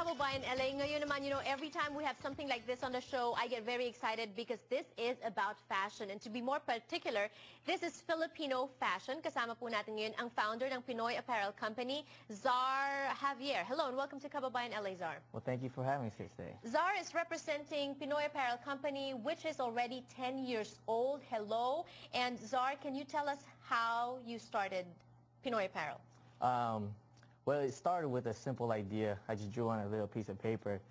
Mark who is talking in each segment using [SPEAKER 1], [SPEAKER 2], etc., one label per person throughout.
[SPEAKER 1] Kababayan LA. Ngayon naman, you know, every time we have something like this on the show, I get very excited because this is about fashion. And to be more particular, this is Filipino fashion. Kasama po natin ngayon ang founder ng Pnoy Apparel Company, Zar Javier. Hello and welcome to Kababayan LA, Zar.
[SPEAKER 2] Well, thank you for having us here today.
[SPEAKER 1] Zar is representing Pnoy Apparel Company, which is already 10 years old. Hello. And Zar, can you tell us how you started Pnoy Apparel?
[SPEAKER 2] Well, it started with a simple idea. I just drew on a little piece of paper,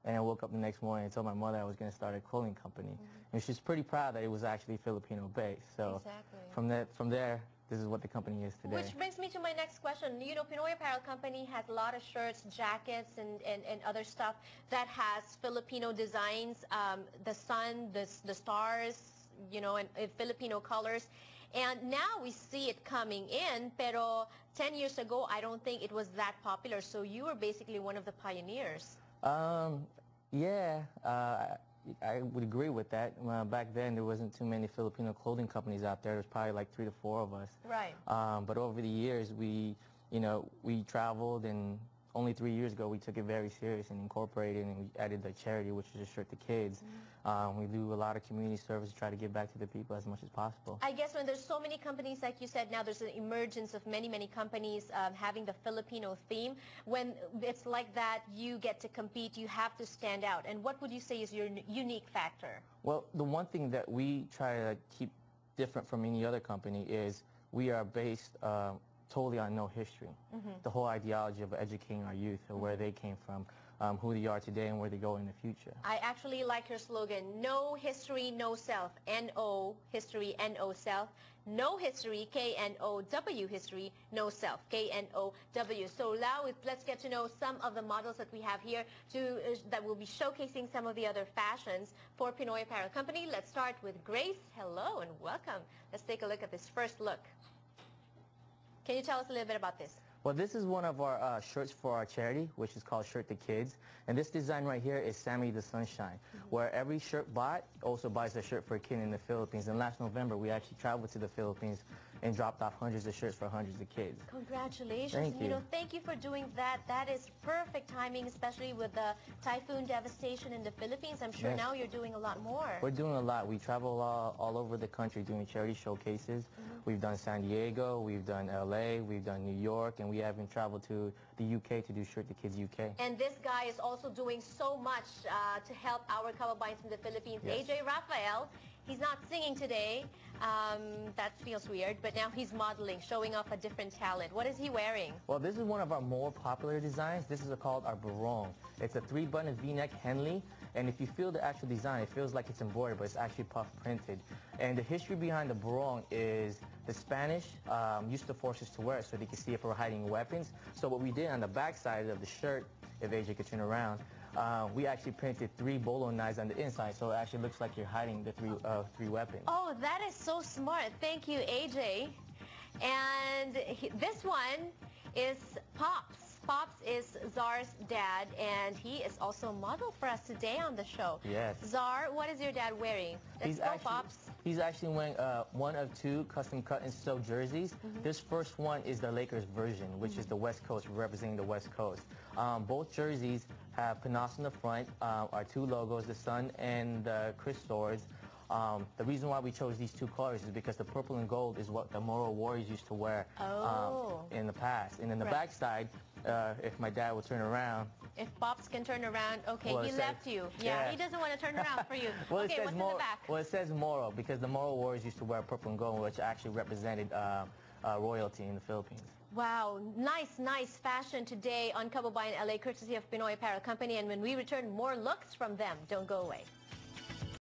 [SPEAKER 2] and I woke up the next morning and told my mother I was going to start a clothing company. And she's pretty proud that it was actually Filipino-based. So
[SPEAKER 1] exactly.
[SPEAKER 2] from there, this is what the company is today.
[SPEAKER 1] Which brings me to my next question. You know, Pnoy Apparel Company has a lot of shirts, jackets, and other stuff that has Filipino designs, the sun, the stars, you know, and Filipino colors. And now we see it coming in, pero 10 years ago, I don't think it was that popular. So you were basically one of the pioneers.
[SPEAKER 2] Yeah, I would agree with that. Back then, there wasn't too many Filipino clothing companies out there. There was probably like 3 to 4 of us.
[SPEAKER 1] Right.
[SPEAKER 2] But over the years, we traveled, and only 3 years ago, we took it very serious and incorporated, and we added the charity, which is a shirt to kids. We do a lot of community service to try to give back to the people as much as possible.
[SPEAKER 1] I guess when there's so many companies, like you said, now there's an emergence of many companies having the Filipino theme. When it's like that, you get to compete, you have to stand out. And what would you say is your unique factor?
[SPEAKER 2] Well, the one thing that we try to keep different from any other company is we are based totally on no history. The whole ideology of educating our youth, where they came from, who they are today, and where they go in the future.
[SPEAKER 1] I actually like your slogan, no history, no self. N-O, history, N-O, self. No history, K-N-O-W, history, no self, K-N-O-W. So now let's get to know some of the models that we have here that will be showcasing some of the other fashions for Pnoy Apparel Company. Let's start with Grace. Hello and welcome. Let's take a look at this first look. Can you tell us a little bit about this?
[SPEAKER 2] Well, this is one of our shirts for our charity, which is called Shirt to Kids. And this design right here is Sammy the Sunshine, where every shirt bought also buys a shirt for a kid in the Philippines. And last November, we actually traveled to the Philippines and dropped off hundreds of shirts for hundreds of kids.
[SPEAKER 1] Congratulations.
[SPEAKER 2] Thank you.
[SPEAKER 1] You know, thank you for doing that. That is perfect timing, especially with the typhoon devastation in the Philippines. I'm sure now you're doing a lot more.
[SPEAKER 2] We're doing a lot. We travel all over the country doing charity showcases. We've done San Diego, we've done LA, we've done New York, and we haven't traveled to the UK to do Shirt to Kids UK.
[SPEAKER 1] And this guy is also doing so much to help our kababayans in the Philippines. AJ Rafael, he's not singing today. That feels weird, but now he's modeling, showing off a different talent. What is he wearing?
[SPEAKER 2] Well, this is one of our more popular designs. This is called our barong. It's a 3-button V-neck Henley, and if you feel the actual design, it feels like it's embroidered, but it's actually puff printed. And the history behind the barong is the Spanish used to force us to wear it so they could see if we're hiding weapons. So what we did on the back side of the shirt, if AJ could turn around, we actually printed 3 bolo knives on the inside, so it actually looks like you're hiding the three weapons.
[SPEAKER 1] Oh, that is so smart. Thank you, AJ. And this one is Pops. Pops is Zar's dad, and he is also a model for us today on the show.
[SPEAKER 2] Yes.
[SPEAKER 1] Zar, what is your dad wearing? Let's go, Pops.
[SPEAKER 2] He's actually wearing one of 2 custom cut and sew jerseys. This first one is the Lakers version, which is the West Coast, representing the West Coast. Both jerseys have Pnos on the front, our 2 logos, the sun and the Chris swords. The reason why we chose these 2 colors is because the purple and gold is what the Moro warriors used to wear in the past. And in the back side, if my dad would turn around.
[SPEAKER 1] If Pops can turn around, okay, well, he left you. Yeah, he doesn't want to turn around for you.
[SPEAKER 2] Well,
[SPEAKER 1] okay, what's in the back?
[SPEAKER 2] Well, it says Moro because the Moro warriors used to wear purple and gold, which actually represented royalty in the Philippines.
[SPEAKER 1] Wow, nice fashion today on Kababayan LA, courtesy of Pnoy Apparel Company. And when we return, more looks from them. Don't go away.